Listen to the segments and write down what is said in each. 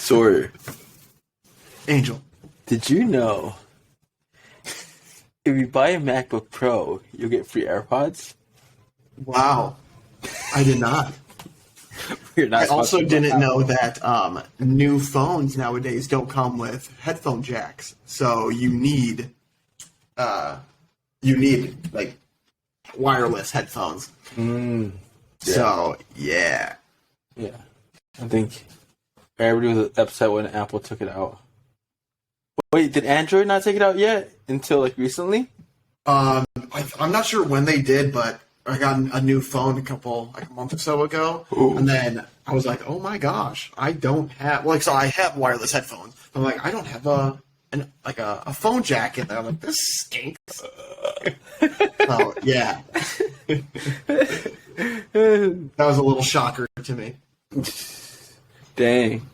Sawyer, Angel. did you know if you buy a MacBook Pro, you'll get free AirPods? Wow. I did not. We're not I also sponsored by didn't Apple. know that new phones nowadays don't come with headphone jacks. So you need like wireless headphones. Yeah. So yeah. Yeah. I think everybody was upset when Apple took it out. Wait, did Android not take it out yet? Until like recently? I'm not sure when they did, but I got a new phone a month or so ago, Ooh. and then I was like, oh my gosh, I don't have so I have wireless headphones. But I'm like, I don't have a phone jack in there. I'm like, this stinks. So yeah, that was a little shocker to me. Dang.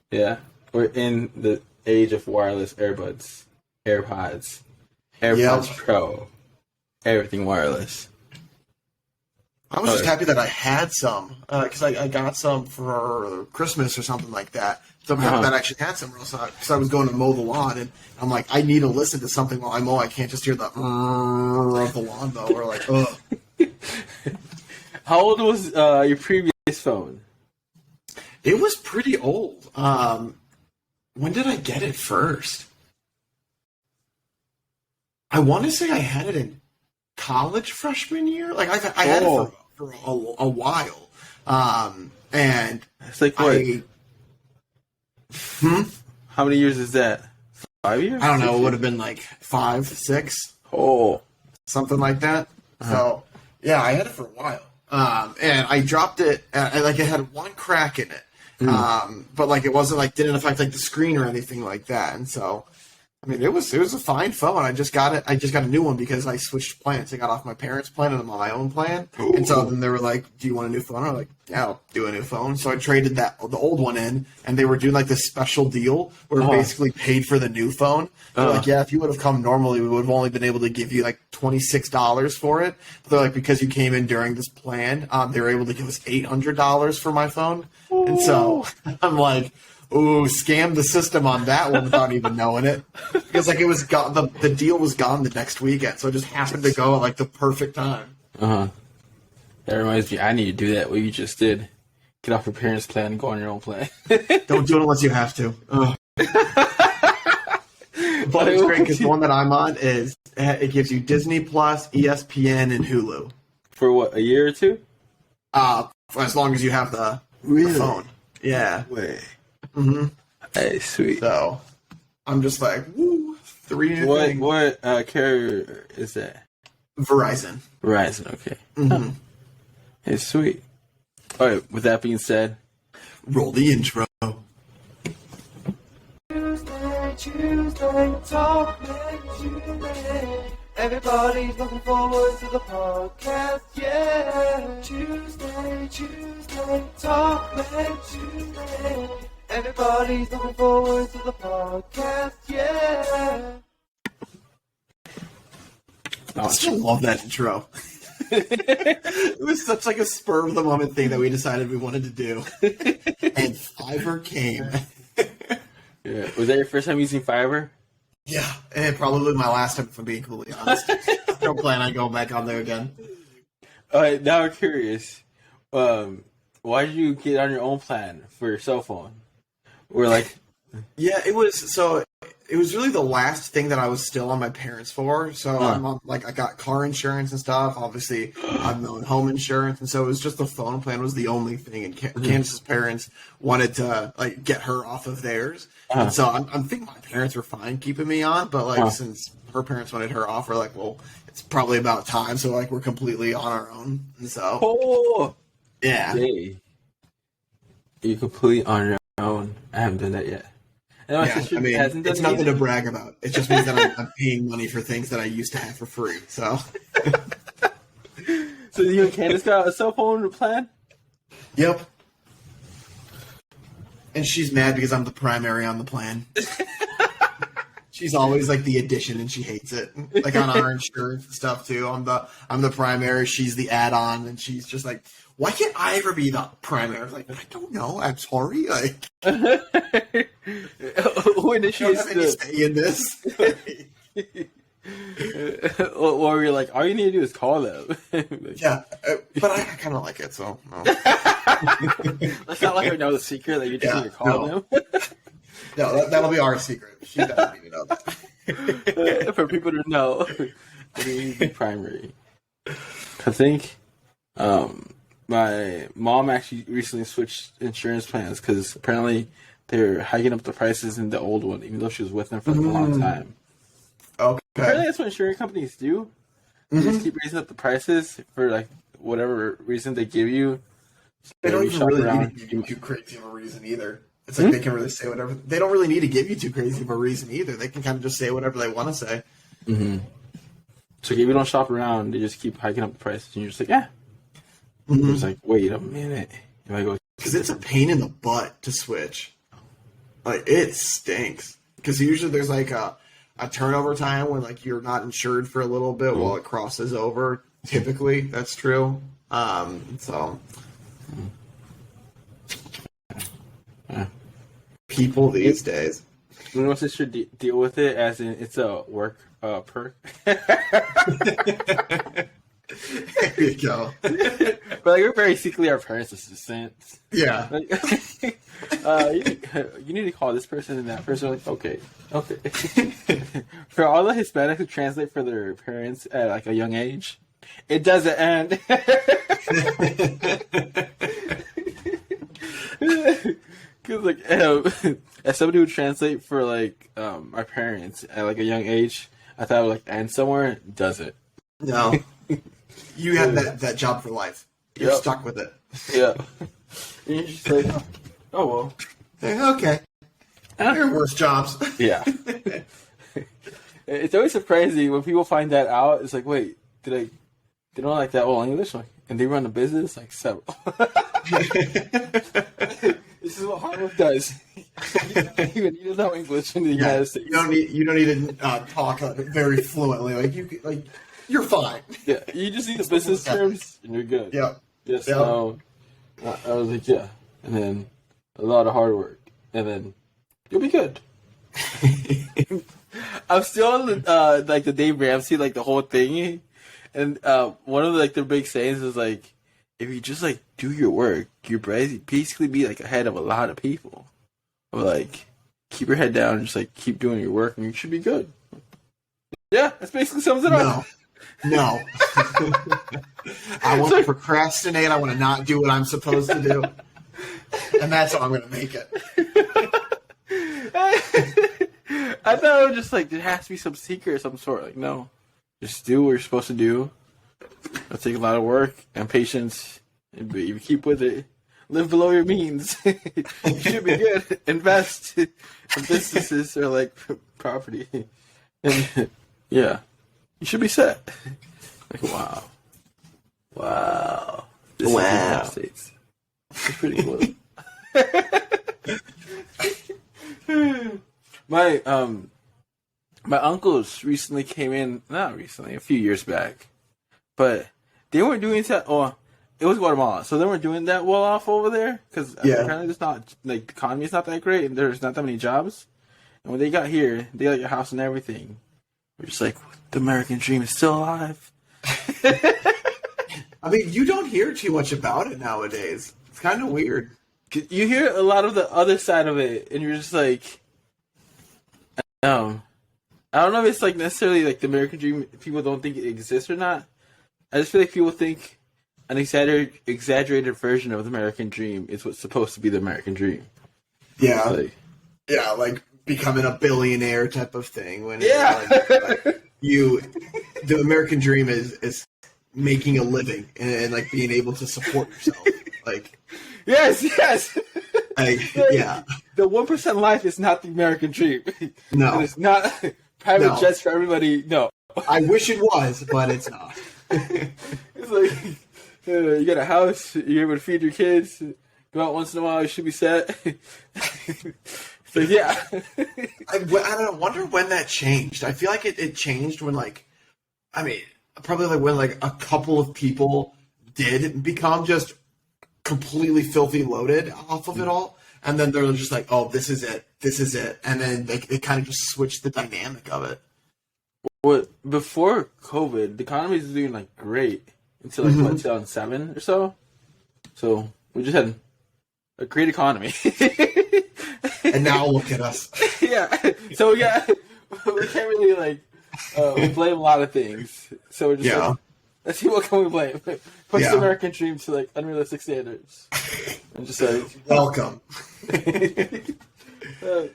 Yeah. We're in the age of wireless AirPods. AirPods Yep. Pro. Everything wireless. I was just happy that I had some because I got some for Christmas or something like that. So I'm happy that I actually had some, because I was going to mow the lawn, and I'm like, I need to listen to something while I mow. I can't just hear the of the lawnmower. Like, ugh. How old was your previous phone? It was pretty old. When did I get it first? I want to say I had it in college freshman year. Like I had it for a while. And It's like what? How many years is that? 5 years? I don't know. It would have been like 5, 6. Oh. Something like that. So yeah, I had it for a while. And I dropped it. Like it had one crack in it. But like it wasn't like didn't affect like the screen or anything like that. And so, I mean, it was a fine phone. I just got a new one because I switched plans. I got off my parents' plan and I'm on my own plan. Ooh. And so then they were like, "Do you want a new phone?" I'm like, "Yeah, I'll do a new phone." So I traded the old one in, and they were doing like this special deal where it basically paid for the new phone. They're like, "Yeah, if you would have come normally, we would have only been able to give you like $26 for it." But they're like, because you came in during this plan, they were able to give us $800 for my phone. Ooh. And so I'm like, ooh, scammed the system on that one without even knowing it. Because like it was gone, the deal was gone the next weekend, so it just happened to go at like the perfect time. That reminds me, I need to do that. What you just did. Get off your parents' plan and go on your own plan. Don't do it unless you have to. But it's great because the one that I'm on it gives you Disney Plus, ESPN, and Hulu. For what, a year or two? For as long as you have the phone. Yeah. Way. Mm-hmm. Hey, sweet. So I'm just like, woo, 3 new things. What carrier is that? Verizon. Verizon, okay. Mm-hmm. Hey, sweet. All right, with that being said, roll the intro. Tuesday, Talkmen, Tuesday. Everybody's looking forward to the podcast, yeah. Tuesday, Talkmen, Tuesday. Everybody's looking forward to the podcast, yeah. I still love that intro. It was such like a spur of the moment thing that we decided we wanted to do. And Fiverr came. Yeah. Was that your first time using Fiverr? Yeah, and probably my last time, if I'm being completely honest. I don't plan on going back on there again. All right, now I'm curious. Why did you get on your own plan for your cell phone? Or like... Yeah, it was really the last thing that I was still on my parents for. So I'm on, like, I got car insurance and stuff. Obviously, I'm on home insurance, and so it was just the phone plan was the only thing. And Candace's parents wanted to like get her off of theirs, and so I'm thinking my parents were fine keeping me on, but like since her parents wanted her off, we're like, well, it's probably about time. So like we're completely on our own, and so yeah, hey, you're completely on your own. I haven't done that yet. Yeah, I mean, it's nothing to brag about. It just means that I'm paying money for things that I used to have for free. So, so you and Candace got a cell phone plan? Yep. And she's mad because I'm the primary on the plan. She's always like the addition, and she hates it. Like on our insurance and stuff too. I'm the primary. She's the add-on, and she's just like, why can't I ever be the primary? I was like, I don't know. I'm sorry. Like, Who I don't have any say in this. Or you're like, all you need to do is call them. Like, Yeah, but I kind of like it, so no. It's not like I know the secret that you just need to call no. them. No, that'll be our secret. She doesn't need to know that. For people to know. I mean, the primary. I think my mom actually recently switched insurance plans because apparently they're hiking up the prices in the old one, even though she was with them for like, a long time. Okay. Apparently that's what insurance companies do. They just keep raising up the prices for like whatever reason they give you. They don't You even shop really around. need to give you too crazy of a reason either. It's like they can really say whatever. They don't really need to give you too crazy of a reason either. They can kind of just say whatever they want to say. Mm-hmm. So if you don't shop around, they just keep hiking up the prices, and you're just like, yeah. Mm-hmm. It's like, wait a minute. If I go, Because it's a pain in the butt to switch. Like, it stinks. Because usually there's like a turnover time when like you're not insured for a little bit while it crosses over. Typically, that's true. So people these days. you know, sister deal with it as in it's a work perk. There you go. But like we're basically our parents' assistants. Yeah. Like, you need to call this person and that person. Like, okay. For all the Hispanics who translate for their parents at like a young age, it doesn't end. Because like as somebody who translate for like our parents at like a young age, I thought it would like end somewhere. It doesn't. No. You have that job for life. You're Yep. stuck with it. Yeah. And you're just like, oh well. Okay. There are worse jobs. Yeah. It's always surprising when people find that out. It's like, wait, they don't like that well English? Like, and they run a business? Like, several. This is what Harvard does. You don't know English in the United States. You don't need to talk very fluently. You're fine. Yeah, you just need the business terms, and you're good. Yeah. Yes, Yeah. no. I was like, yeah. And then a lot of hard work. And then you'll be good. I'm still on the, like the Dave Ramsey, like the whole thing. And one of the, their big sayings is like, if you just like do your work, you're basically be like ahead of a lot of people. Or like, keep your head down and just like keep doing your work and you should be good. Yeah, that's basically sums it up. No. I want to procrastinate. I want to not do what I'm supposed to do. And that's how I'm going to make it. I thought it was just like, there has to be some secret of some sort. Like, no. Just do what you're supposed to do. It'll take a lot of work and patience. But if you keep with it, live below your means. You should be good. Invest in businesses or like property. And yeah. You should be set. Like, wow. This is the United States. It's pretty cool. My uncles recently came in, not recently, a few years back, but they weren't doing that. Oh, it was Guatemala, so they weren't doing that well off over there because apparently it's not like the economy is not that great and there's not that many jobs. And when they got here, they got your house and everything. We're just like, the American dream is still alive. I mean, you don't hear too much about it nowadays. It's kind of weird. You hear a lot of the other side of it, and you're just like, I don't know if it's like necessarily like the American dream. People don't think it exists or not. I just feel like people think an exaggerated version of the American dream is what's supposed to be the American dream. Yeah, like becoming a billionaire type of thing. When the American dream is making a living and like being able to support yourself. Like, yes. like, yeah. The 1% life is not the American dream. No, and it's not private jets for everybody. No, I wish it was, but it's not. It's like you got a house, you're able to feed your kids, go out once in a while, you should be set. It's like, yeah. I don't know. Wonder when that changed. I feel like it changed when probably like when like a couple of people did become just completely filthy loaded off of it all, and then they're just like, "Oh, this is it," and then they kind of just switch the dynamic of it. Well, before COVID, the economy was doing like great until like what 2007 or so. So we just had a great economy. And now look at us. Yeah. So we can't really like blame a lot of things. So we're just like, let's see what can we blame. Push the American dream to like unrealistic standards. And just like welcome.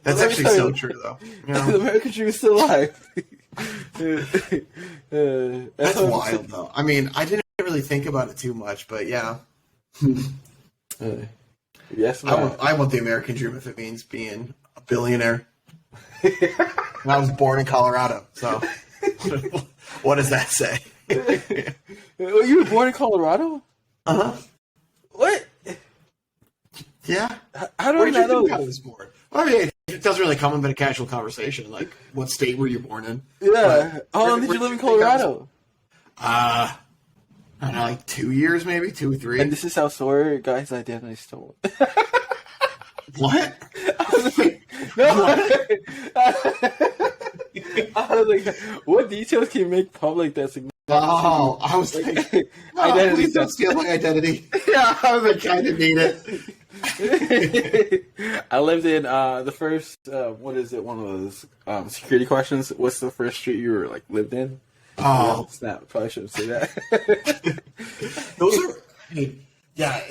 That's actually so true, though. The American dream is still alive. That's wild, though. I mean, I didn't really think about it too much, but yeah. Yes, I want the American dream if it means being a billionaire. And I was born in Colorado, so what does that say? You were born in Colorado? Uh-huh. What? Yeah. How do I not know? I was born? Well, I mean, it doesn't really come up in a casual conversation. Like, what state were you born in? Yeah. How long did you live in Colorado? I don't know, like 2 years, maybe 2 or 3. And this is how Sawyer got his identity stolen. What? I was like, what details can you make public that's Oh, I was like, identity. Please don't steal my identity. Yeah, I was like, I didn't need it. I lived in the first, what is it? One of those security questions. What's the first street you were like lived in? Oh, snap! Probably shouldn't say that. Those are, I mean, yeah.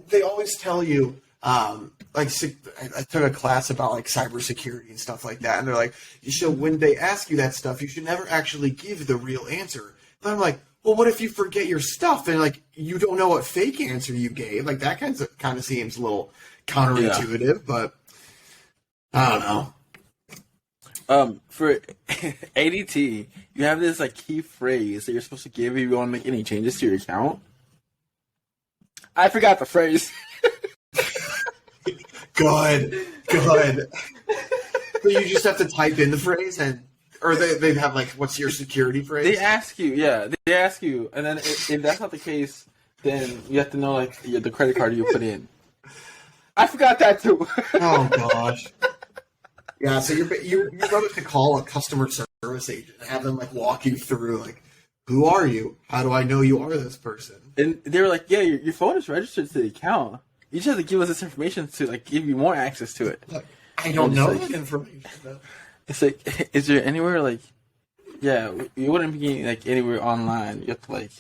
They always tell you, like, I took a class about like cybersecurity and stuff like that, and they're like, when they ask you that stuff, you should never actually give the real answer. But I'm like, well, what if you forget your stuff and like you don't know what fake answer you gave? Like that kind of seems a little counterintuitive, but I don't know. For ADT, you have this like key phrase that you're supposed to give if you want to make any changes to your account. I forgot the phrase. Good. But you just have to type in the phrase, or they have like, what's your security phrase? They ask you, and then if that's not the case, then you have to know like the credit card you put in. I forgot that too. Oh gosh. Yeah, so you're going to call a customer service agent and have them like walk you through like, who are you? How do I know you are this person? And they were like, yeah, your phone is registered to the account. You just have to give us this information to like give you more access to it. Like, I don't know that information. It's like, is there anywhere like, yeah, you wouldn't be like anywhere online. You have to like,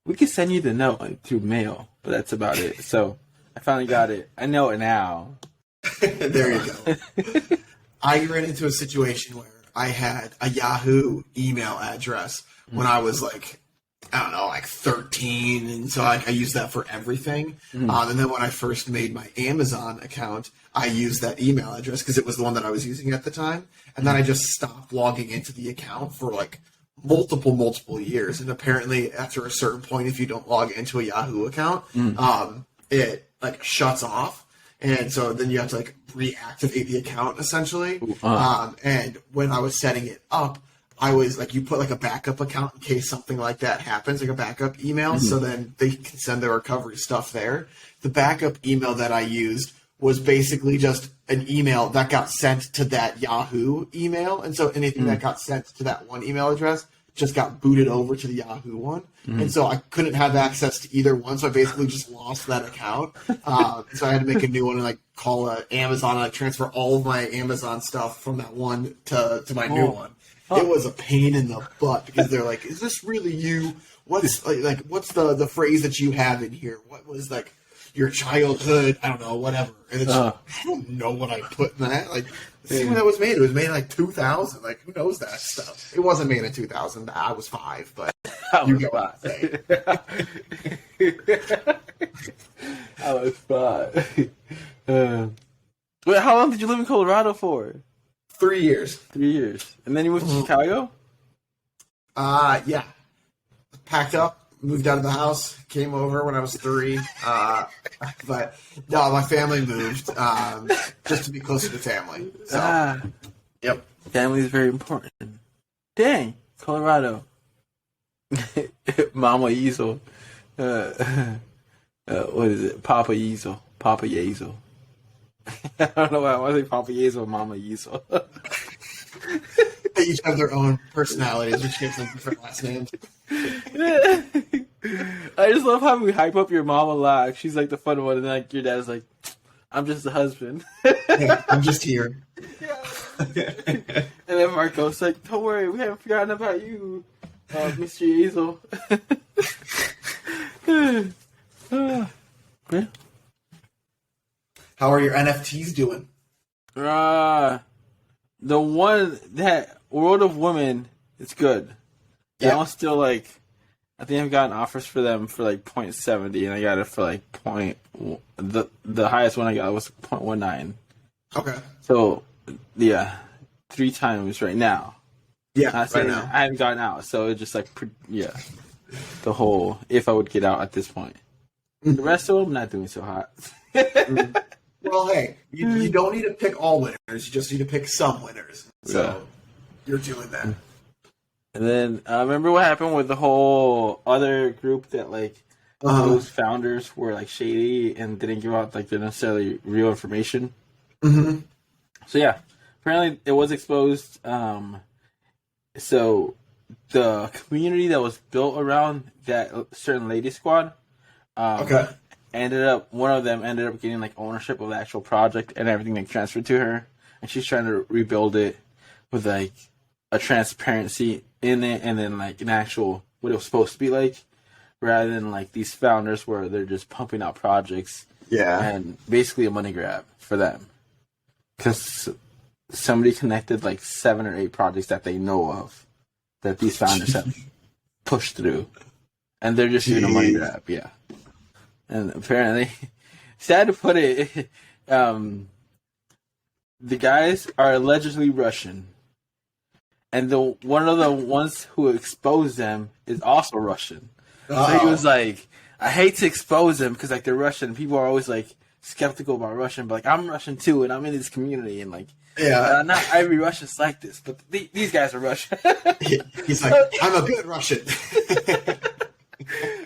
we could send you the note like, through mail, but that's about it. So I finally got it. I know it now. There you go. I ran into a situation where I had a Yahoo email address when I was like, I don't know, like 13, and so I used that for everything. And then when I first made my Amazon account, I used that email address because it was the one that I was using at the time. And then I just stopped logging into the account for like multiple years. And apparently, after a certain point, if you don't log into a Yahoo account, it like shuts off. And so then you have to like reactivate the account essentially. And when I was setting it up, I was like, you put like a backup account in case something like that happens, like a backup email. So then they can send their recovery stuff there. The backup email that I used was basically just an email that got sent to that Yahoo email. And so anything that got sent to that one email address just got booted over to the Yahoo one. And so I couldn't have access to either one. So I basically just lost that account. So I had to make a new one and like call Amazon and like transfer all of my Amazon stuff from that one to my new one. It was a pain in the butt because they're like, is this really you? What's like what's the phrase that you have in here? What was like your childhood? I don't know, whatever. And it's I don't know what I put in that. Like, see when that was made. It was made in like 2000. Like, who knows that stuff? It wasn't made in 2000. I was 5, but you get what I'm saying. I was 5. Wait, how long did you live in Colorado for? 3 years. 3 years. And then you moved to Chicago? Yeah. Packed up, moved out of the house, came over when I was 3. But no, my family moved just to be closer to family. So, yep. Family is very important. Dang, Colorado. Mama Easel. Yeah, What is it? Papa Yeezel. Papa Yeezel. I don't know why I want to say Papa Yeezel and Mama Yeezel. They each have their own personalities, which gives them different last names. I just love how we hype up your mom a lot. She's like the fun one, and then like your dad's like, I'm just the husband. Yeah, I'm just here. And then Marco's like, don't worry, we haven't forgotten about you, Mr. Yeezel. Yeah. How are your NFTs doing? The one that World of Women, it's good. Yeah. That one's still like, I think I've gotten offers for them for like 0.70, and I got it for like the highest one I got was 0.19. Okay. So yeah, 3 times right now. Yeah, right now. I haven't gotten out, so it's just like the whole if I would get out at this point. The rest of them not doing so hot. Well, hey, you don't need to pick all winners. You just need to pick some winners. So you're doing that. And then remember what happened with the whole other group that like those founders were like shady and didn't give out like the necessarily real information. Mm-hmm. So yeah, apparently it was exposed. So the community that was built around that certain lady squad, one of them ended up getting like ownership of the actual project and everything like transferred to her, and she's trying to rebuild it with like a transparency in it, and then like an actual what it was supposed to be like, rather than like these founders where they're just pumping out projects, and basically a money grab for them, because somebody connected like 7 or 8 projects that they know of that these founders have pushed through, and they're just doing a money grab, And apparently, sad to put it, the guys are allegedly Russian. And one of the ones who exposed them is also Russian. So he was like, I hate to expose them because like they're Russian. People are always like skeptical about Russian, but like I'm Russian too, and I'm in this community, and like not every Russian's like this, but these guys are Russian. He's like, I'm a good Russian.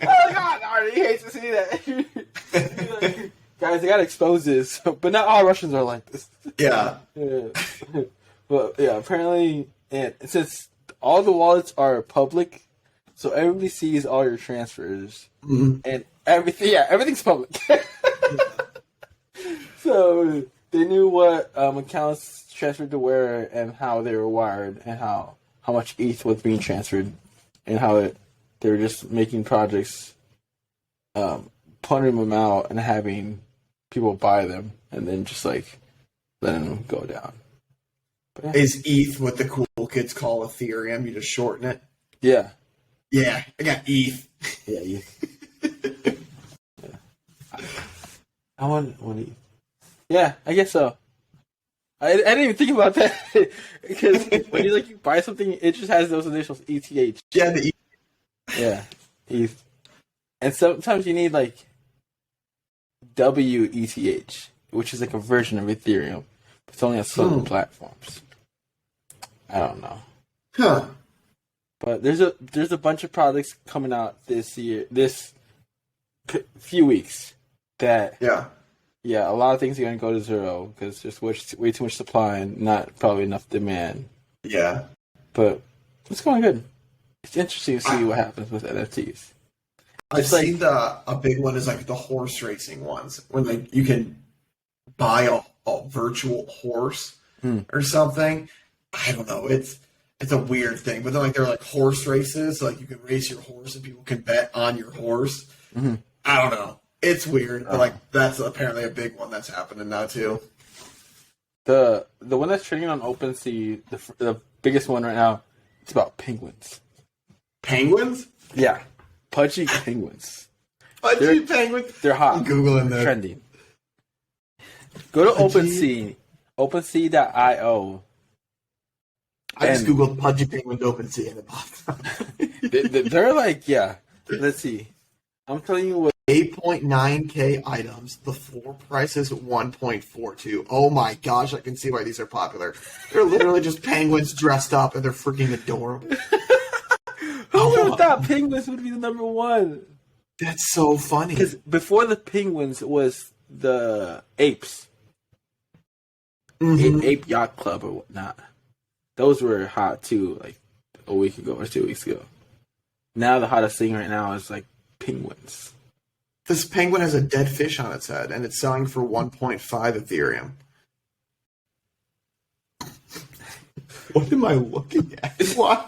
Oh God, Artie, he hates to see that. Guys, I gotta expose this, but not all Russians are like this. Yeah. But yeah, apparently, and since all the wallets are public, so everybody sees all your transfers and everything. Yeah, everything's public. So they knew what accounts transferred to where and how they were wired and how much ETH was being transferred and how they were just making projects, putting them out and having people buy them and then just like letting them go down. But, Is ETH what the cool kids call Ethereum? You just shorten it? Yeah. Yeah, I got ETH. Yeah, ETH. I want ETH. Yeah, I guess so. I didn't even think about that because when you buy something, it just has those initials ETH. Yeah, the ETH. Yeah, ETH. And sometimes you need like WETH, which is like a version of Ethereum. But it's only on certain platforms. I don't know. Huh. But there's a bunch of products coming out this year, few weeks that a lot of things are going to go to zero because there's way too much supply and not probably enough demand. Yeah. But it's going good. It's interesting to see what happens with NFTs. I've seen a big one is like the horse racing ones when like you can buy a virtual horse or something. I don't know. It's a weird thing, but then like they're like horse races, so like you can race your horse and people can bet on your horse. I don't know. It's weird, but like that's apparently a big one that's happening now too. The one that's trending on OpenSea, the biggest one right now, it's about penguins. Penguins? Yeah, pudgy penguins. Pudgy penguins? They're hot. I'm Googling that. Trending. Go to OpenSea, OpenSea.io. I just Googled pudgy penguins OpenSea and it popped up. They're like, let's see. I'm telling you what. 8.9K items. The floor price is 1.42. Oh my gosh, I can see why these are popular. They're literally just penguins dressed up and they're freaking adorable. Who would have thought penguins would be the number one? That's so funny. Because before the penguins was the apes. Ape Yacht Club or whatnot. Those were hot too, like a week ago or 2 weeks ago. Now the hottest thing right now is like penguins. This penguin has a dead fish on its head, and it's selling for 1.5 Ethereum. What am I looking at? Why?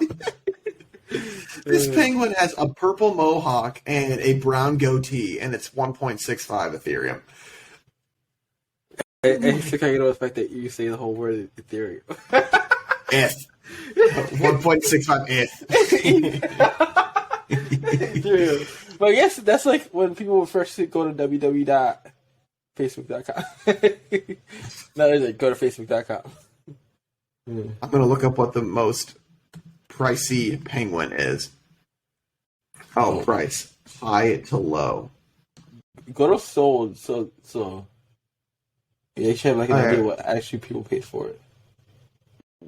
This penguin has a purple mohawk and a brown goatee, and it's 1.65 Ethereum. I think I get the fact that you say the whole word Ethereum. If 1.65 Ethereum. But I guess that's like when people would first go to www.facebook.com. Now they're like, go to facebook.com. I'm going to look up what the most pricey penguin is. Oh, price. High to low. Go to sold, so yeah, you should have like an idea what actually people paid for it.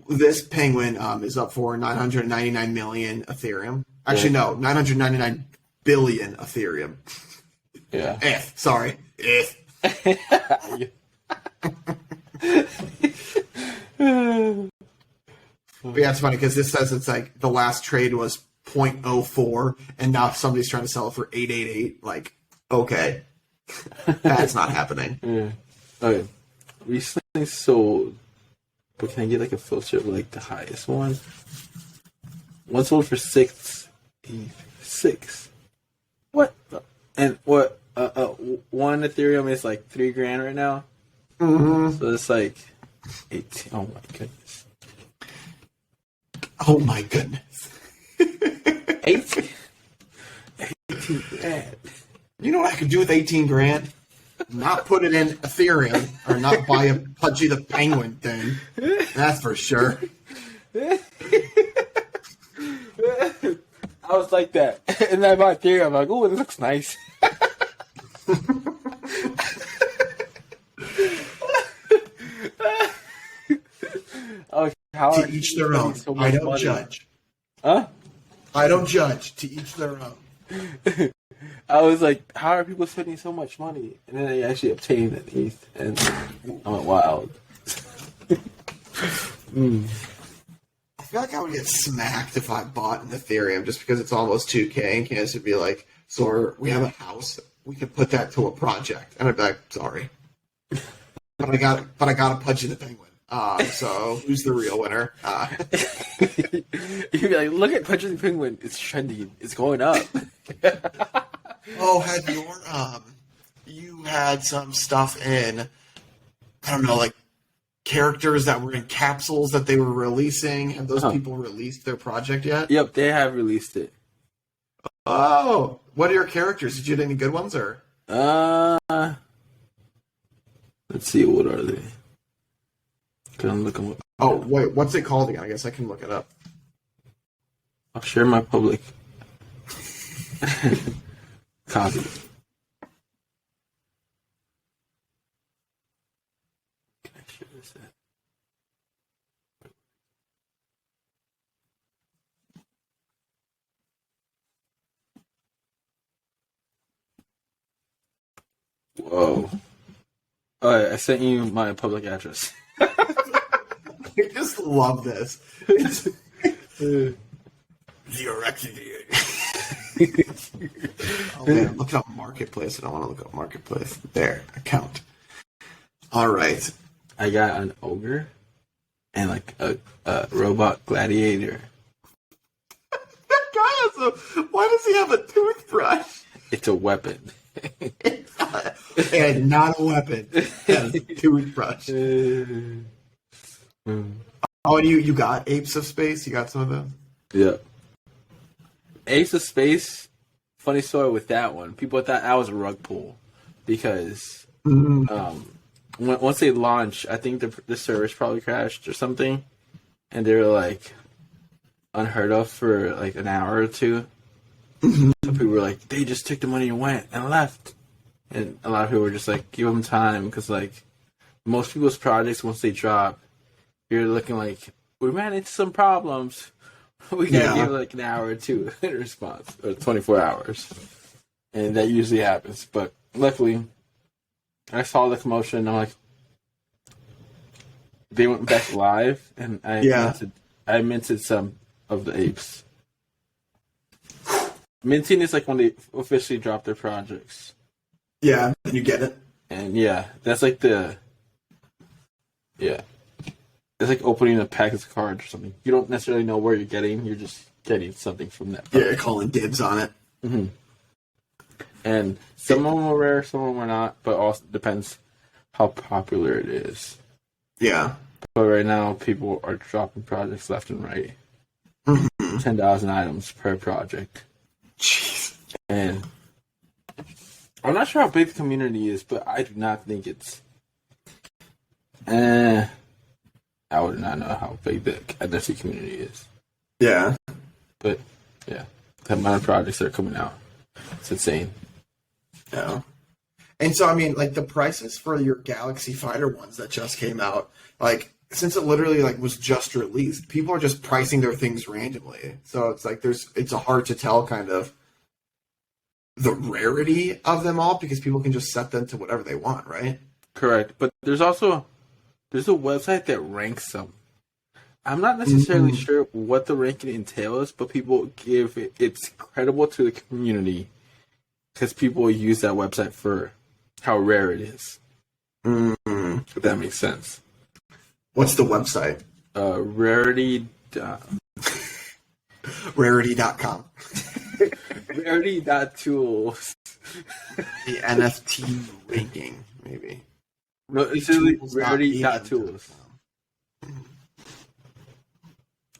This penguin is up for 999 million Ethereum. Actually, no, 999 billion Ethereum. Yeah. Sorry. But yeah, it's funny because this says it's like the last trade was 0.04 and now somebody's trying to sell it for 888. Like, okay. That's not happening. Yeah. Okay. Recently sold, but can I get like a filter of like the highest one? One sold for 6. What? And what? One Ethereum is like $3,000 right now. Mm-hmm. So it's like 18. Oh my goodness. Oh my goodness. 18 grand. You know what I could do with 18 grand? Not put it in Ethereum or not buy a Pudgy the Penguin thing. That's for sure. I was like that. And then I bought Ethereum. I'm like, oh, it looks nice. Oh, how to each their own. So I don't money. judge. Huh? I don't judge. To each their own. I was like, how are people spending so much money? And then they actually obtained an ETH, and I went wild. I feel like I would get smacked if I bought an Ethereum just because it's almost 2K, and Candace would be like, so we have a house, we could put that to a project. And I'd be like, sorry. But I got a Pudgy the Penguin. So who's the real winner? You'd be like, look at Pudgy the Penguin. It's trending. It's going up. Oh, you had some stuff in, I don't know, like characters that were in capsules that they were releasing. Have those people released their project yet? Yep, they have released it. Oh, what are your characters? Did you get any good ones or? Let's see, what are they? Can I look them up? Oh, wait, what's it called again? I guess I can look it up. I'll share my public copy. Can I share this at? Whoa. Alright, I sent you my public address. I just love this. It's the Orexity. Oh man, look up Marketplace. I don't want to look up Marketplace. There, account. All right. I got an ogre and like a robot gladiator. That guy has a. Why does he have a toothbrush? It's a weapon. And not a weapon. It has a toothbrush. Oh, and you got Apes of Space? You got some of those? Yeah. Ace of Space, funny story with that one. People thought that was a rug pull because once they launched, I think the service probably crashed or something, and they were like unheard of for like an hour or two. So people were like, they just took the money and went and left. And a lot of people were just like, give them time because like most people's projects, once they drop, you're looking like, we ran into some problems. We gotta give like an hour or two in response, or 24 hours. And that usually happens. But luckily, I saw the commotion, and I'm like, they went back live, and I minted some of the apes. Minting is like when they officially drop their projects. Yeah, you get it. And yeah, that's like it's like opening a package of cards or something. You don't necessarily know where you're getting, you're just getting something from that product. Yeah, calling dibs on it. Mm-hmm. And some of them are rare, some of them are not, but also depends how popular it is. Yeah. But right now, people are dropping projects left and right. Mm-hmm. 10,000 items per project. Jeez. And I'm not sure how big the community is, but I do not think it's... I would not know how big the NFT community is. Yeah. But, yeah. The amount of projects that are coming out. It's insane. Yeah. And so, I mean, like, the prices for your Galaxy Fighter ones that just came out, like, since it literally, like, was just released, people are just pricing their things randomly. So it's like it's a hard to tell kind of the rarity of them all because people can just set them to whatever they want, right? Correct. But there's a website that ranks them. I'm not necessarily sure what the ranking entails, but people give it's credible to the community because people use that website for how rare it is. If that makes sense. What's the website? Rarity. Rarity.com. Rarity.tools. The NFT ranking, maybe. No, it's really Rarity.tools.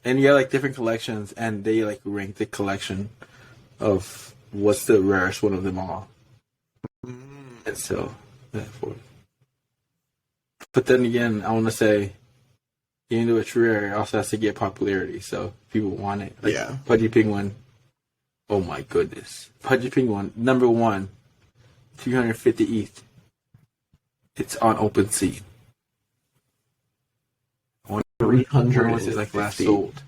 And you have like different collections, and they like rank the collection of what's the rarest one of them all. And so, therefore. But then again, I want to say, even though it's rare, it also has to get popularity, so people want it. Like, yeah. Pudgy Penguin. Oh my goodness. Pudgy Penguin, number 1, 350 ETH. It's on OpenSea. 300 was it like last sold?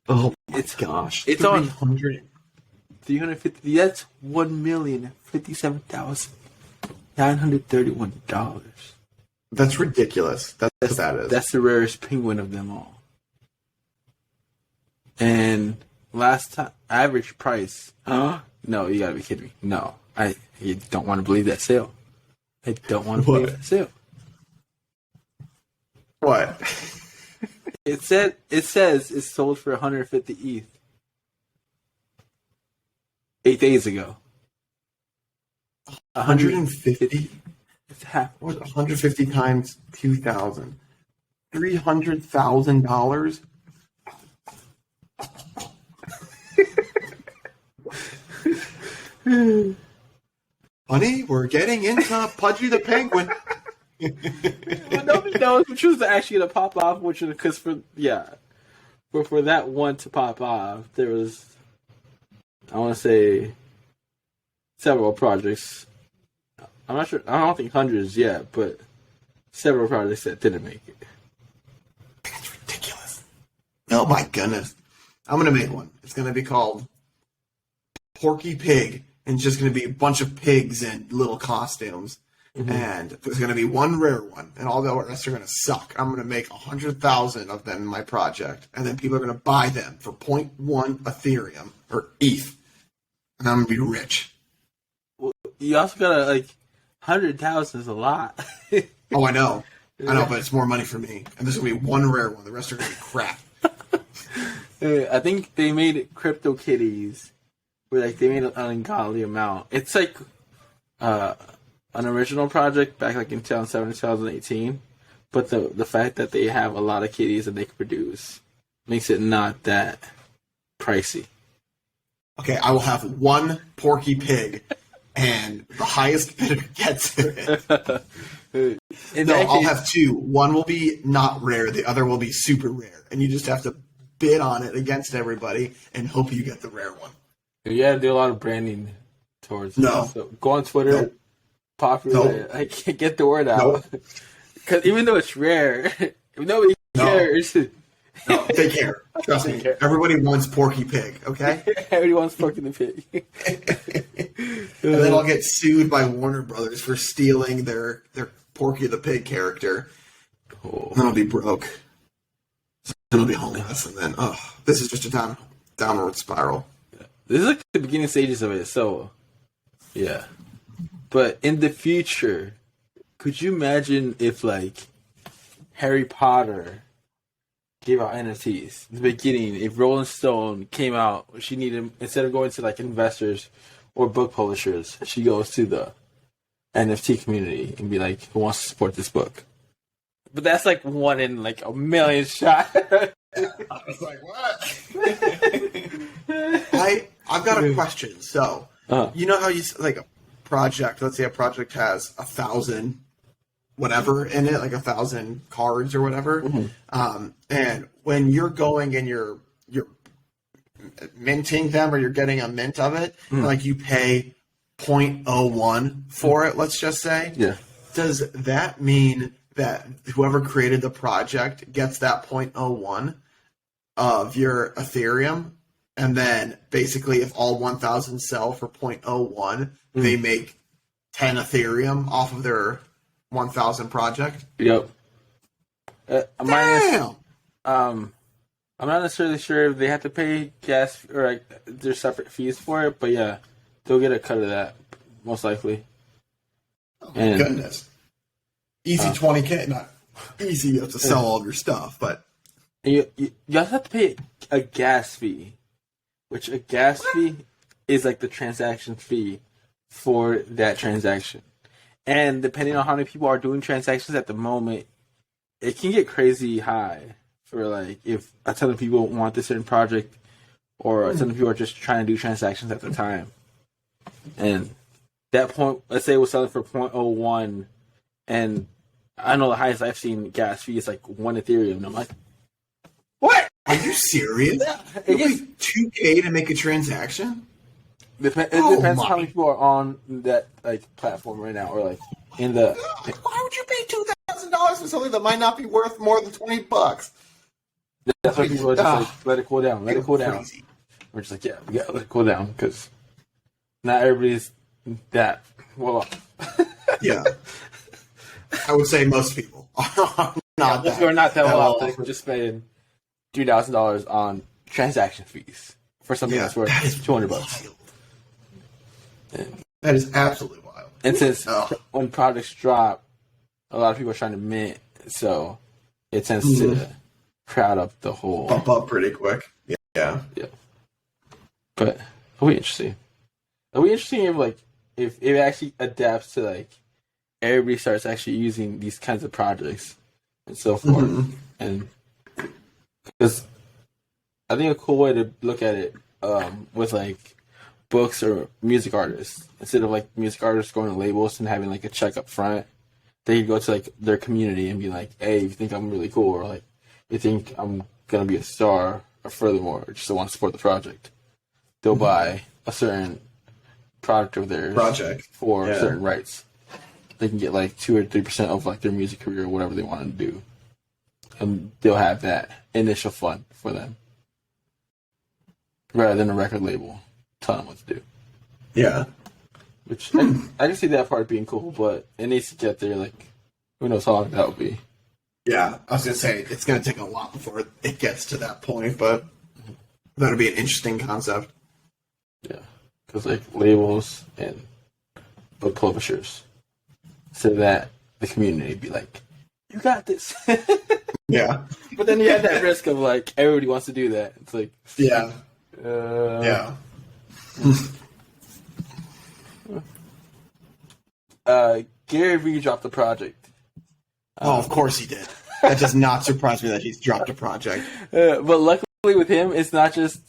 Oh my gosh. It's 300. on 350. That's $1,057,931. That's ridiculous. That's what that is. That's the rarest penguin of them all. And last time, average price. No, you gotta be kidding me. No, you don't want to believe that sale. I don't want to believe that sale. What? It says it's sold for 150 ETH 8 days ago. 150? It's half. What? 150 times 2,000. $300,000? Honey, we're getting into Pudgy the Penguin. Well, nobody knows which was actually going to pop off, because for that one to pop off, there was, I want to say, several projects. I'm not sure. I don't think hundreds yet, but several projects that didn't make it. That's ridiculous. Oh my goodness. I'm going to make one. It's going to be called Porky Pig, and it's just going to be a bunch of pigs in little costumes. Mm-hmm. And there's going to be one rare one, and all the rest are going to suck. I'm going to make 100,000 of them in my project, and then people are going to buy them for 0.1 Ethereum or ETH, and I'm going to be rich. Well, you also got to, 100,000 is a lot. Oh, I know, but it's more money for me, and there's going to be one rare one. The rest are going to be crap. I think they made Crypto Kitties, where they made an ungodly amount. It's like an original project back in 2007, 2018, but the fact that they have a lot of kitties that they can produce makes it not that pricey. Okay, I will have one Porky Pig, and the highest bidder gets it. I'll have two. One will be not rare, the other will be super rare, and you just have to bid on it against everybody and hope you get the rare one. You gotta do a lot of branding towards it. No. So go on Twitter, popular, get the word out. Because even though it's rare, nobody cares. No, they care. Trust me. Everybody wants Porky Pig, okay? Everybody wants Porky the Pig. and then I'll get sued by Warner Brothers for stealing their Porky the Pig character. Oh. And then I'll be broke. And I'll be homeless, and then this is just a downward spiral. This is like the beginning stages of it, so yeah. But in the future, could you imagine if like Harry Potter gave out NFTs? In the beginning, if Rolling Stone came out, she needed, instead of going to like investors or book publishers, she goes to the NFT community and be like, who wants to support this book? But that's like one in like a million shot. I was like, what? I've got a question. So, you know how you like a project? Let's say a project has 1,000 whatever in it, like 1,000 cards or whatever. Mm-hmm. And when you're going and you're minting them, or you're getting a mint of it, like you pay 0.01 for it. Let's just say. Yeah. Does that mean that whoever created the project gets that 0.01 of your Ethereum, and then basically if all 1,000 sell for 0.01, they make 10 Ethereum off of their 1,000 project? Yep. Damn! I'm not necessarily sure if they have to pay gas or like there's separate fees for it, but yeah, they'll get a cut of that most likely. Oh my goodness. Easy 20K, not easy. You have to sell all of your stuff, but you also have to pay a gas fee, which a gas fee is like the transaction fee for that transaction. And depending on how many people are doing transactions at the moment, it can get crazy high for like if a ton of people want this certain project, or a ton of people are just trying to do transactions at the time. And that point, let's say it was selling for 0.01, and I know the highest I've seen gas fee is like 1 Ethereum. And I'm like, what? Are you serious? It was 2K to make a transaction? It depends on how many people are on that like platform right now, or like in the. Why would you pay $2,000 for something that might not be worth more than $20? That's why people are just like, let it cool down, let it cool down. Crazy. We're just like, yeah, we gotta let it cool down because not everybody's that well off. Yeah. I would say most people are not that. We're not that well off. off. We're just spending $3,000 on transaction fees for something that's worth $200. That is absolutely wild. And since when products drop, a lot of people are trying to mint, so it tends to crowd up the whole bump up pretty quick. Yeah. But it'll be interesting. It'll be interesting if it actually adapts to like everybody starts actually using these kinds of projects and so forth. And because I think a cool way to look at it with like books or music artists, instead of like music artists going to labels and having like a check up front, they could go to like their community and be like, hey, you think I'm really cool, or like you think I'm gonna be a star, or furthermore, just want to support the project, they'll buy a certain product of theirs for certain rights. They can get like 2 or 3% of like their music career or whatever they want to do, and they'll have that initial fund for them, rather than a record label telling them what to do. Yeah. Which I can see that part being cool, but it needs to get there. Like, who knows how long that will be? Yeah, I was gonna say it's gonna take a lot before it gets to that point, but that'll be an interesting concept. Yeah, because like labels and book publishers, so that the community be like, "You got this." Yeah, but then you have that risk of like everybody wants to do that. It's like, yeah. Gary Vee dropped the project. Of course he did. That does not surprise me that he's dropped a project. But luckily with him, it's not just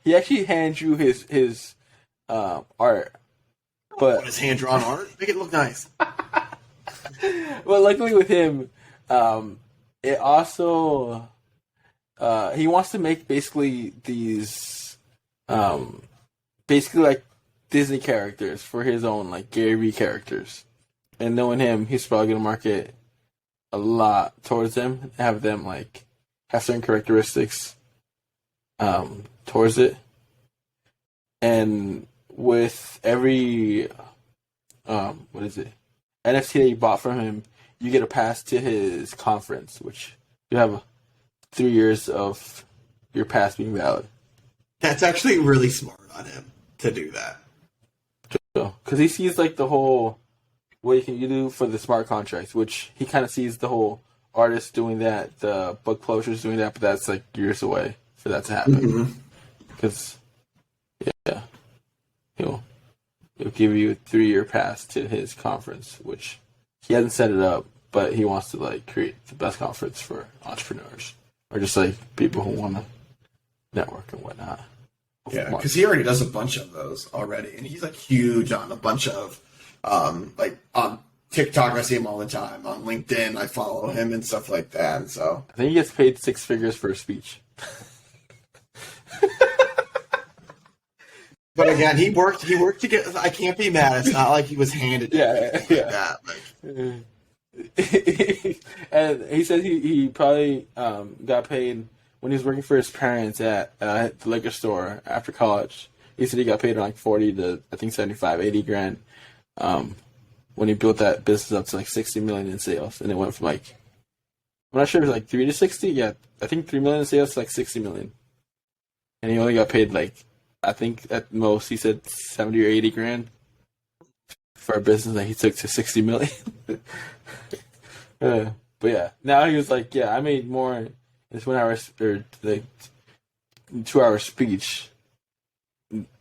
he actually hand drew his art. But his hand drawn art, make it look nice. But luckily with him, it also he wants to make basically these basically like Disney characters for his own like Gary Vee characters. And knowing him, he's probably gonna market a lot towards them, have them like have certain characteristics towards it. And with every what is it? NFT that you bought from him, you get a pass to his conference, which you have 3 years of your pass being valid. That's actually really smart on him to do that. Because he sees like the whole what you do for the smart contracts, which he kind of sees the whole artists doing that, the book publishers doing that, but that's like years away for that to happen. Because he'll give you a 3-year pass to his conference, which he hasn't set it up, but he wants to like create the best conference for entrepreneurs or just like people who want to network and whatnot. Yeah, because he already does a bunch of those already, and he's like huge on a bunch of like on TikTok. I see him all the time. On LinkedIn, I follow him and stuff like that. And so I think he gets paid 6 figures for a speech. But again, he worked to get. I can't be mad. It's not like he was handed. Yeah. And he said he probably got paid when he was working for his parents at the liquor store after college. He said he got paid like 40 to I think 75, 80 grand when he built that business up to like 60 million in sales, and it went from like I'm not sure if it was like 3 to 60. Yeah, I think 3 million in sales to like 60 million, and he only got paid like. I think at most he said 70 or 80 grand for a business that he took to 60 million. But yeah, now he was like, yeah, I made more in this 1 hour or the 2 hour speech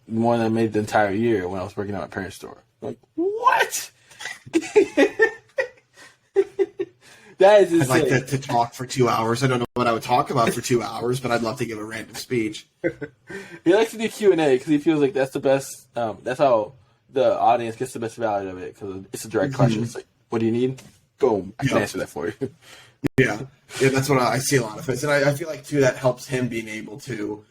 more than I made the entire year when I was working at my parents' store. I'm like, what? That is insane. I'd like to talk for 2 hours. I don't know what I would talk about for 2 hours, but I'd love to give a random speech. He likes to do Q&A because he feels like that's the best. That's how the audience gets the best value of it because it's a direct question. It's like, what do you need? Boom, I can answer that for you. Yeah, that's what I see a lot of it. And I feel like, too, that helps him being able to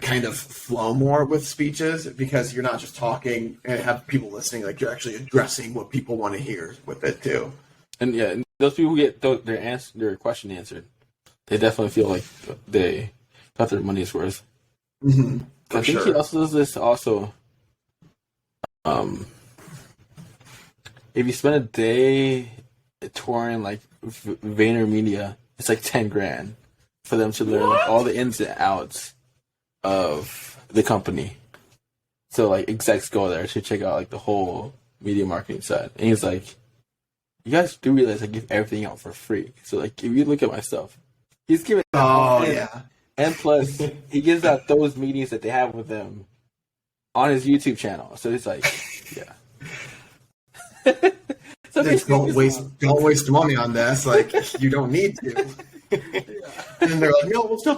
kind of flow more with speeches because you're not just talking and have people listening. Like, you're actually addressing what people want to hear with it, too. And yeah, those people who get their question answered, they definitely feel like they got their money's worth. Mm-hmm. I think he also does this also. If you spend a day touring like VaynerMedia, it's like 10 grand for them to learn like, all the ins and outs of the company. So like execs go there to check out like the whole media marketing side, and he's like, "You guys do realize I give everything out for free. So like if you look at my stuff, he's giving and plus he gives out those meetings that they have with them on his YouTube channel. So it's like, yeah." So don't waste money on this. Like you don't need to. And they're like, no, we'll still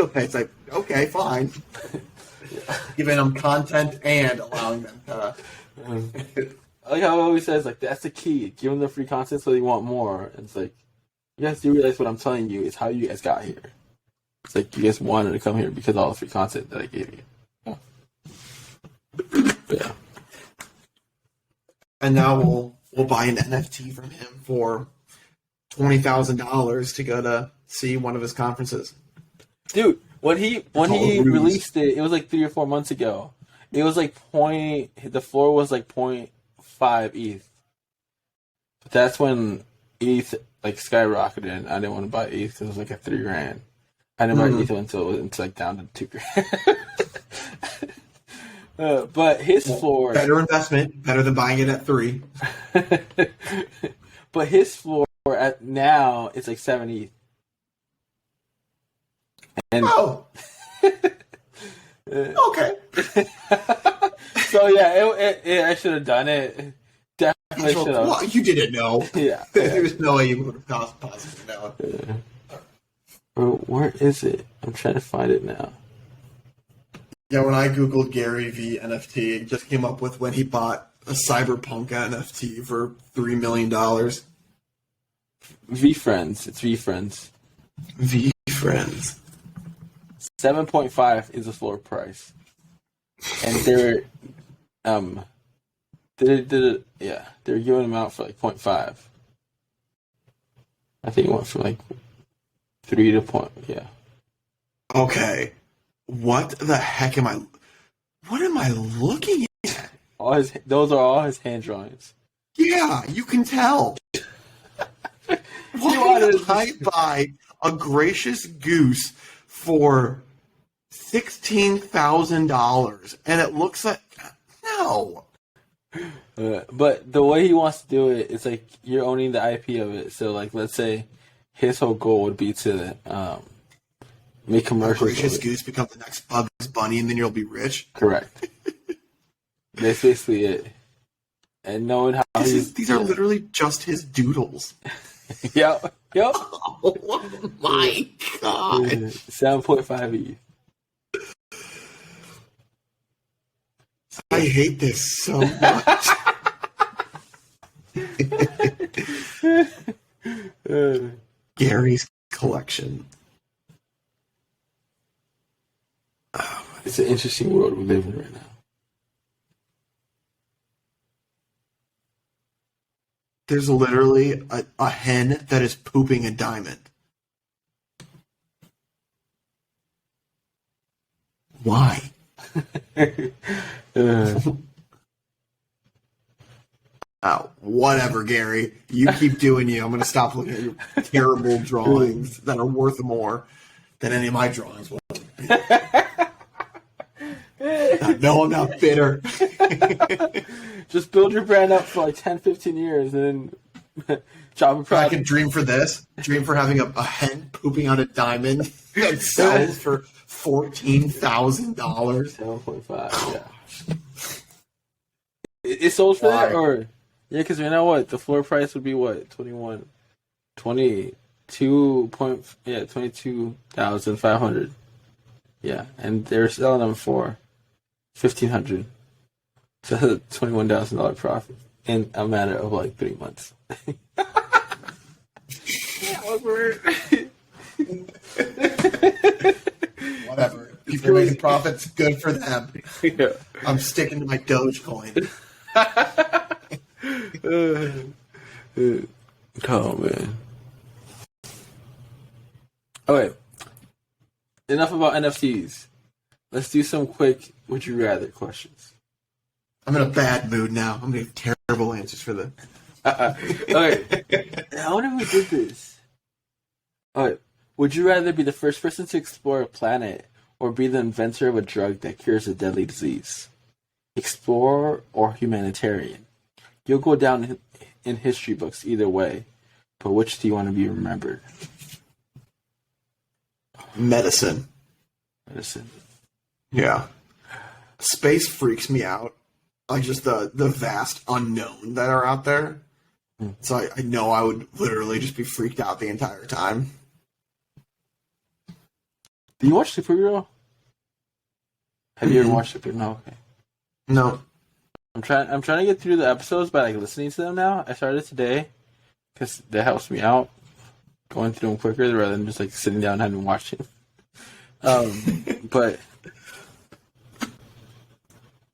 pay. It's like, okay, fine. Giving them content and allowing them to. I like how he always says, like, that's the key. Give them the free content so they want more. And it's like, you guys do realize what I'm telling you is how you guys got here. It's like you guys wanted to come here because of all the free content that I gave you. Yeah. And now we'll buy an NFT from him for $20,000 to go to see one of his conferences. Dude, when he released it, it was like 3 or 4 months ago. It was like the floor was like 0.5 ETH. But that's when ETH like skyrocketed, and I didn't want to buy ETH because it was like at $3 grand. I didn't buy ETH until it was like down to $2 grand. But his floor, better investment, better than buying it at 3. But his floor at now it's like 7 ETH. And okay. So yeah, I should have done it. Definitely should have. Well, you didn't know. Yeah. There's no way you would have possibly known. Where is it? I'm trying to find it now. Yeah, when I googled Gary V NFT, it just came up with when he bought a Cyberpunk NFT for $3 million. VFriends. It's VFriends. VFriends. 7.5 is the floor price, and they're giving them out for like 0.5. I think it went from like 3 to point. Yeah. Okay. What the heck am I looking at? Those are all his hand drawings. Yeah, you can tell. Why would I buy a gracious goose for $16,000 and it looks like no? But the way he wants to do it, it's like you're owning the IP of it. So, like, let's say his whole goal would be to make commercials. Gracious goose become the next Bugs Bunny, and then you'll be rich. Correct. That's basically it. And knowing how these are literally just his doodles. Yep. Oh my god. 7.5 ETH. I hate this so much. Gary's collection. It's an interesting world we live in right now. There's literally a hen that is pooping a diamond. Why? Oh, whatever, Gary. You keep doing you. I'm going to stop looking at your terrible drawings that are worth more than any of my drawings will. No, I'm not bitter. Just build your brand up for like 10, 15 years and then chop a I can dream for this. Dream for having a hen pooping on a diamond that sells for $14,000. 7.5, yeah. It sold for that, or yeah? Because you know what, the floor price would be what 22,500. Yeah, and they're selling them for $1,500. So that's a $21,000 profit in a matter of like 3 months. Whatever. People making profits, good for them. Yeah. I'm sticking to my Dogecoin. Oh man. Okay. Enough about NFTs. Let's do some quick would you rather questions. I'm in a bad mood now. I'm going to give terrible answers for the... Okay. I wonder who did this. Alright. Would you rather be the first person to explore a planet or be the inventor of a drug that cures a deadly disease? Explorer or humanitarian? You'll go down in history books either way, but which do you want to be remembered? Medicine. Yeah. Space freaks me out. Like just the vast unknown that are out there. So I know I would literally just be freaked out the entire time. Do you watch Supergirl? Have you ever watched Supergirl? No, okay. No. I'm trying to get through the episodes by like listening to them now. I started today because that helps me out going through them quicker rather than just like sitting down and having watching. But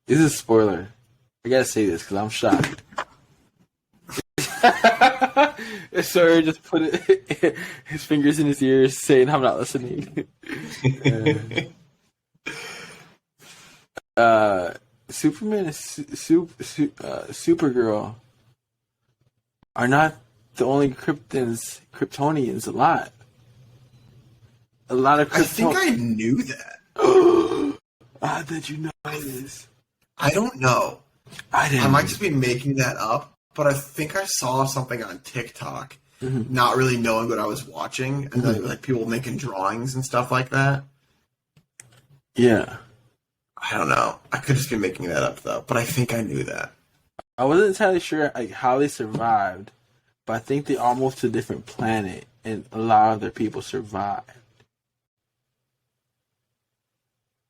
this is a spoiler. I gotta say this because I'm shocked. Sorry, just put his fingers in his ears, saying I'm not listening. Superman and Supergirl are not the only Kryptonians. A lot of I think I knew that. How did you know this? I don't know. I didn't. I might just be making that up, but I think I saw something on TikTok, not really knowing what I was watching, and then like people making drawings and stuff like that. Yeah. I don't know. I could just be making that up though, but I think I knew that. I wasn't entirely sure like how they survived, but I think they all moved to a different planet, and a lot of their people survived.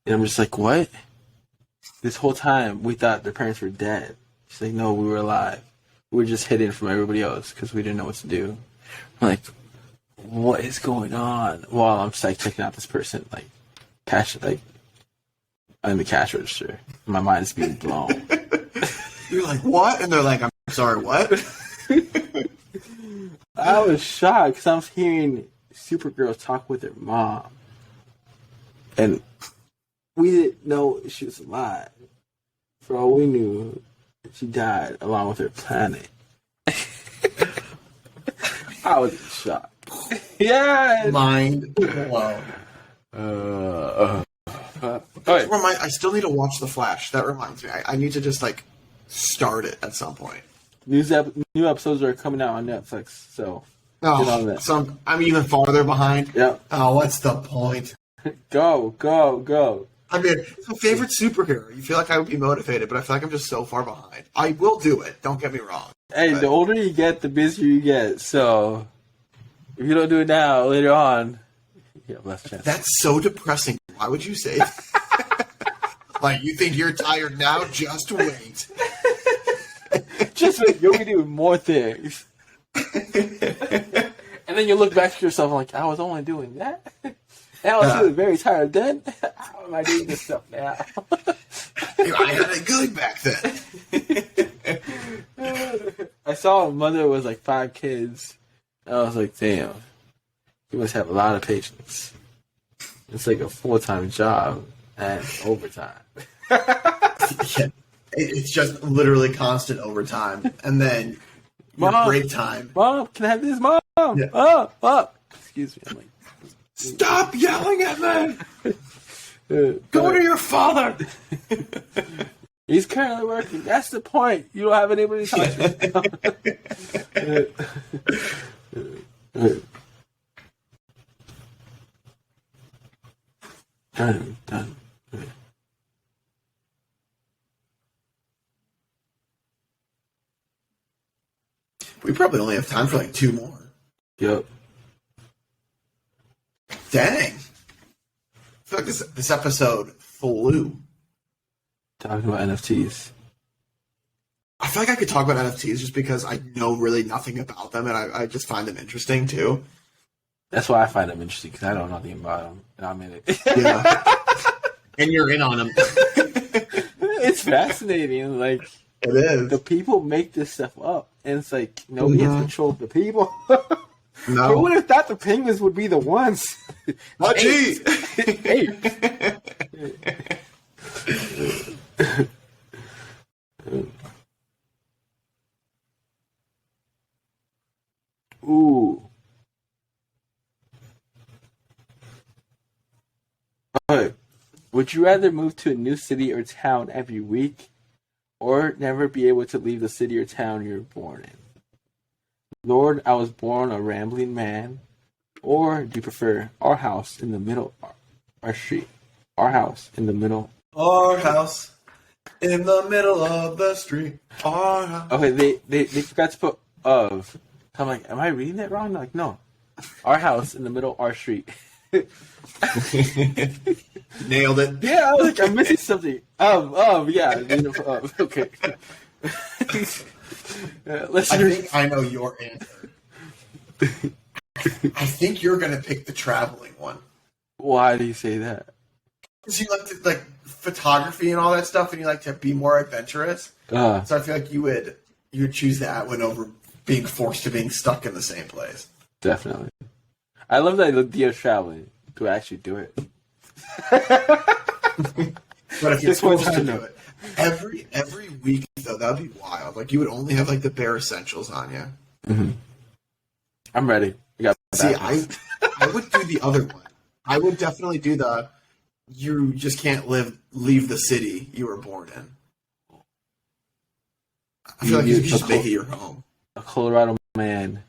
And I'm just like, what? This whole time we thought their parents were dead. She's like, no, we were alive. We were just hidden from everybody else because we didn't know what to do. I'm like, what is going on? While I'm just like checking out this person, like cash, like in the cash register. My mind is being blown. You're like, what? And they're like, I'm sorry, what? I was shocked because I'm hearing Supergirl talk with her mom, and we didn't know she was alive. For all we knew, She died along with her planet. I was in shock. Yeah. Mind blown. Alright. I still need to watch The Flash. That reminds me. I need to just like start it at some point. New episodes are coming out on Netflix, so get on Oh, that. so I'm even farther behind. Yep. Oh, what's the point? Go. I mean, it's my favorite superhero. You feel like I would be motivated, but I feel like I'm just so far behind. I will do it. Don't get me wrong. Hey, But- the older you get, the busier you get. So if you don't do it now, later on, you have less chance. That's so depressing. Why would you say that? Like, you think you're tired now? Just wait. Just like you'll be doing more things. And then you look back at yourself like, I was only doing that? And I was feeling very tired then. How am I doing this stuff now? I had it good back then. I saw a mother with like 5 kids. And I was like, damn, you must have a lot of patience. It's like a full-time job and overtime. Yeah. It's just literally constant overtime. And then your Mom. break time. Mom, can I have this? Mom! Yeah. Oh! Excuse me. I'm like, Stop yelling at me! Go to your father! he's currently working. That's the point. You don't have anybody to talk to. Done. We probably only have time for like 2 more. Yep. Dang. I feel like this episode flew. Talking about NFTs. I feel like I could talk about NFTs just because I know really nothing about them, and I just find them interesting too. That's why I find them interesting, because I don't know nothing about them, and I'm in it. Yeah. And you're in on them. It's fascinating. Like, It is. the people make this stuff up, and it's like nobody has control of the people. Who No. would have thought the penguins would be the ones? Oh, gee. Hey. Ooh. Okay. Would you rather move to a new city or town every week, or never be able to leave the city or town you were born in? Lord, I was born a rambling man. Or do you prefer our house in the middle, our street? Our house in the middle. Our house in the middle of the street. Our house. Okay, they forgot to put of. I'm like, am I reading that wrong? They're like, no. Our house in the middle, our street. Nailed it. Yeah, I was like, I'm missing something. Yeah. Okay. I Listeners, think I know your answer. I think you're going to pick the traveling one. why do you say that? Because you like to, like photography and all that stuff, and you like to be more adventurous. So I feel like you would choose that one over being forced to being stuck in the same place. Definitely. I love the idea of traveling. Do I actually do it? But if you're Just one forced to time, do it every week, though, that would be wild. Like you would only have like the bare essentials on you. Mm-hmm. I'm ready. You got See, that. I would do the other one. I would definitely do the you just can't leave the city you were born in. I feel like you should just make it your home. A Colorado man.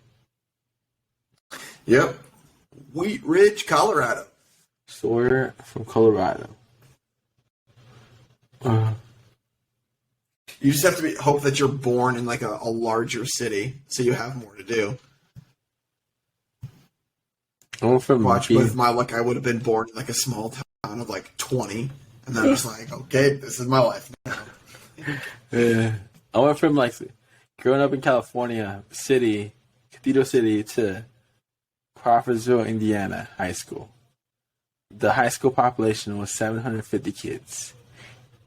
Yep. Wheat Ridge, Colorado. Sawyer from Colorado. You just have to hope that you're born in like a larger city, so you have more to do. I'm from Watch, with my luck, I would have been born in like a small town of like 20, and then I was like, okay, this is my life now. Yeah. I went from like growing up in California city, Cathedral City, to Crawfordsville, Indiana high school. The high school population was 750 kids.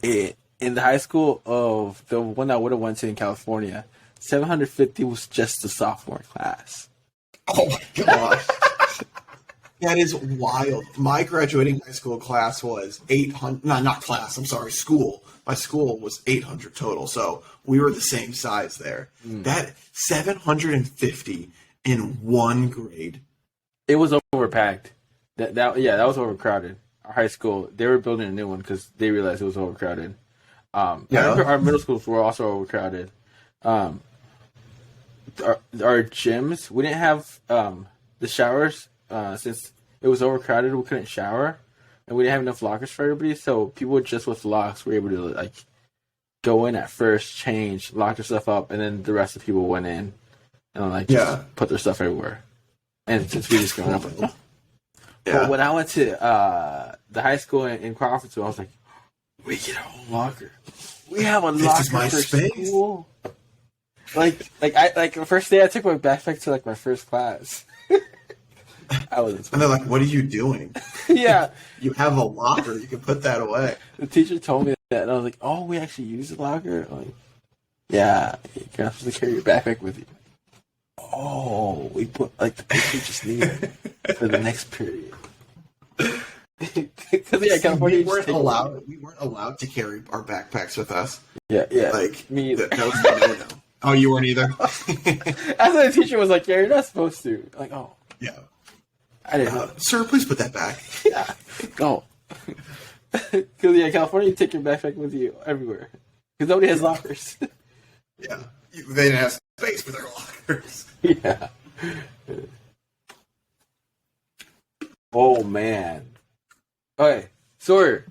In the high school of the one I would have went to in California, 750 was just the sophomore class. Oh my gosh. That is wild. My graduating high school class was 800. No, not class. I'm sorry, school. My school was 800 total, so we were the same size there. That 750 in one grade. It was overpacked. That was overcrowded. Our high school, they were building a new one because they realized it was overcrowded. I remember our middle schools were also overcrowded. Our gyms, we didn't have the showers since it was overcrowded. We couldn't shower, and we didn't have enough lockers for everybody. So people just with locks were able to like go in at first, change, lock their stuff up, and then the rest of the people went in and like just put their stuff everywhere. And since we just growing up, like, oh. But when I went to the high school in Crawfordsville, I was like, we get our own locker. We have a locker for space. school. Like the first day I took my backpack to like my first class. And they're like, "What are you doing?" Yeah, you have a locker. You can put that away. The teacher told me that, and I was like, "Oh, we actually use the locker." I'm like, yeah, you're not supposed to carry your backpack with you. Oh, we put like the picture just needed for the next period. Because California, we weren't allowed to carry our backpacks with us. Yeah. Like me either. That was no. Oh, you weren't either. As the teacher was like, "Yeah, you're not supposed to." Like, oh, yeah. I didn't know. Sir, please put that back. Yeah. No. Because California, you take your backpack with you everywhere. Because nobody has lockers. Yeah. They didn't have space for their lockers. Yeah. Oh, man. Okay, Sawyer.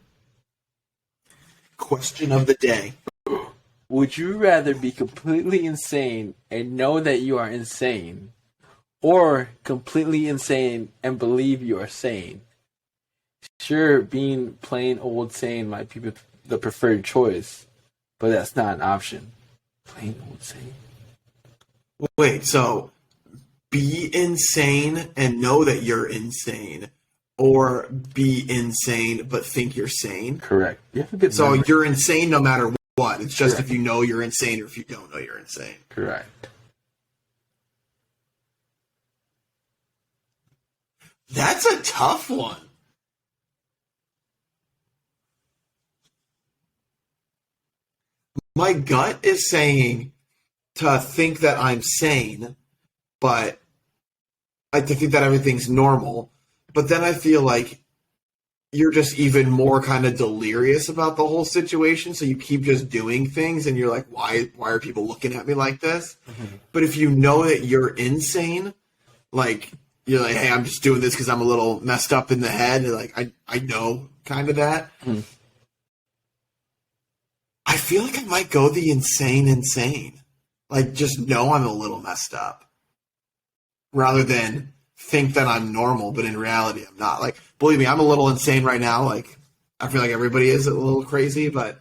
Question of the day. Would you rather be completely insane and know that you are insane, or completely insane and believe you are sane? Sure, being plain old sane might be the preferred choice, but that's not an option. Plain old sane. Wait, so be insane and know that you're insane, or be insane but think you're sane? Correct. You have a good so memory. You're insane no matter what. It's just Correct. if you know you're insane or if you don't know you're insane. Correct. That's a tough one. My gut is saying to think that I'm sane, but to think that everything's normal. But then I feel like you're just even more kind of delirious about the whole situation, so you keep just doing things, and you're like, why are people looking at me like this? Mm-hmm. But if you know that you're insane, like, you're like, hey, I'm just doing this because I'm a little messed up in the head, and like, I know kind of that. Mm-hmm. I feel like I might go the insane. Like, just know I'm a little messed up. Rather than think that I'm normal, but in reality I'm not. Like, believe me, I'm a little insane right now. Like, I feel like everybody is a little crazy, but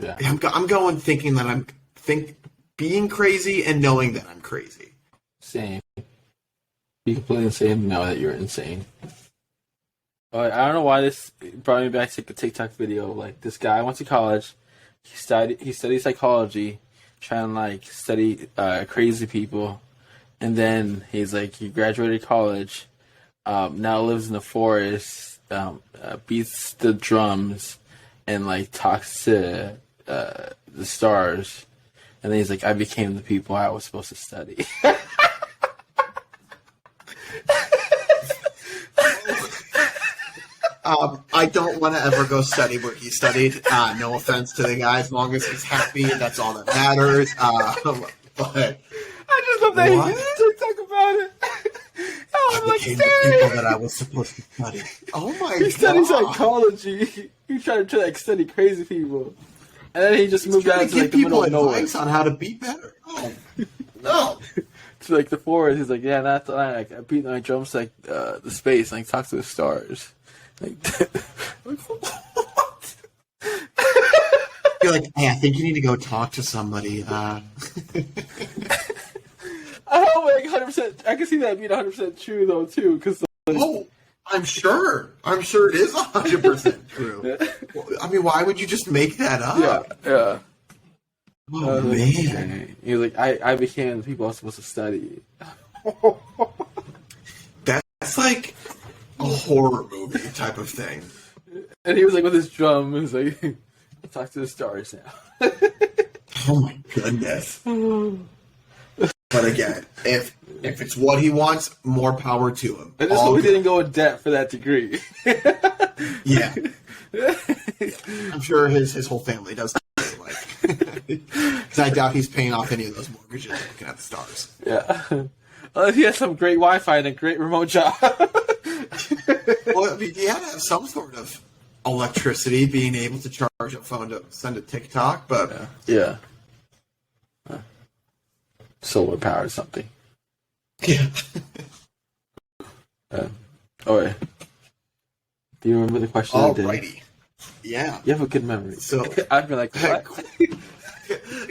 yeah. I'm going thinking that being crazy and knowing that I'm crazy. Same. Be completely insane and know that you're insane. I don't know why this brought me back to the TikTok video. Like, this guy went to college. He studied psychology, trying to like study crazy people, and then he's like, he graduated college, now lives in the forest, beats the drums, and like talks to the stars, and then he's like, I became the people I was supposed to study. I don't want to ever go study where he studied. No offense to the guy, as long as he's happy, that's all that matters. But I just love that he TikTok about it. I became the people that I was supposed to study. Oh my god! He studied psychology. He tried to like study crazy people, and then he just moved out to like the middle of nowhere. Advice on how to be better. No. To like the forest. He's like, yeah, that's like I beat my drums like the space, like talk to the stars. Like, what? You're like, hey, I think you need to go talk to somebody. I don't like 100%. I can see that being 100% true though too, because I'm sure it is 100% true. I mean, why would you just make that up? Yeah. Oh man, he was like, I became the people I was supposed to study. It's like a horror movie type of thing. And he was like with his drum, he was like, talk to the stars now. Oh my goodness. But again, if it's what he wants, more power to him. And just hope he didn't go in debt for that degree. Yeah. I'm sure his whole family does. Because I doubt he's paying off any of those mortgages looking at the stars. Yeah. Well, he has some great Wi-Fi and a great remote job. Well, I mean, he had to have some sort of electricity, being able to charge a phone to send a TikTok, but... Yeah. Solar powered something. Yeah. Oh, wait. Do you remember the question I did? Alrighty. Yeah. You have a good memory. So I'd be like, what?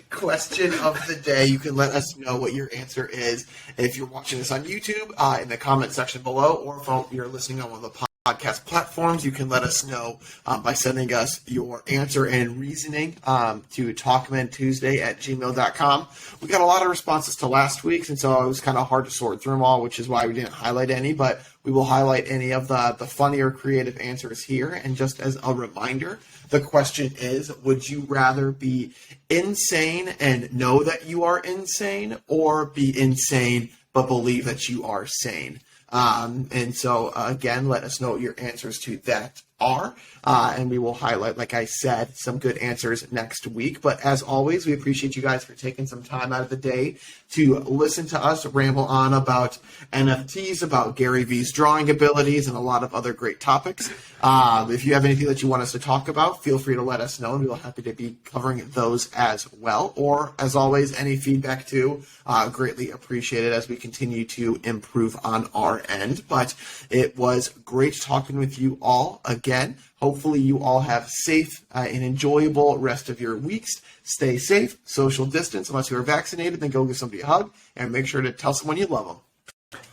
Question of the day. You can let us know what your answer is if you're watching this on YouTube in the comment section below, or if you're listening on one of the podcast platforms, you can let us know by sending us your answer and reasoning to talkmentuesday@gmail.com. We got a lot of responses to last week's, and so it was kind of hard to sort through them all, which is why we didn't highlight any, but we will highlight any of the funnier creative answers here. And just as a reminder, the question is, would you rather be insane and know that you are insane, or be insane but believe that you are sane? And so, again, let us know what your answers to that are, and we will highlight, like I said, some good answers next week. But as always, we appreciate you guys for taking some time out of the day to listen to us ramble on about NFTs, about Gary V's drawing abilities, and a lot of other great topics. If you have anything that you want us to talk about, feel free to let us know, and we'll be happy to be covering those as well. Or, as always, any feedback too, greatly appreciated as we continue to improve on our end. But it was great talking with you all again. Hopefully you all have safe and enjoyable rest of your weeks. Stay safe, social distance unless you are vaccinated, then go give somebody a hug, and make sure to tell someone you love them.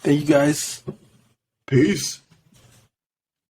Thank you guys. Peace.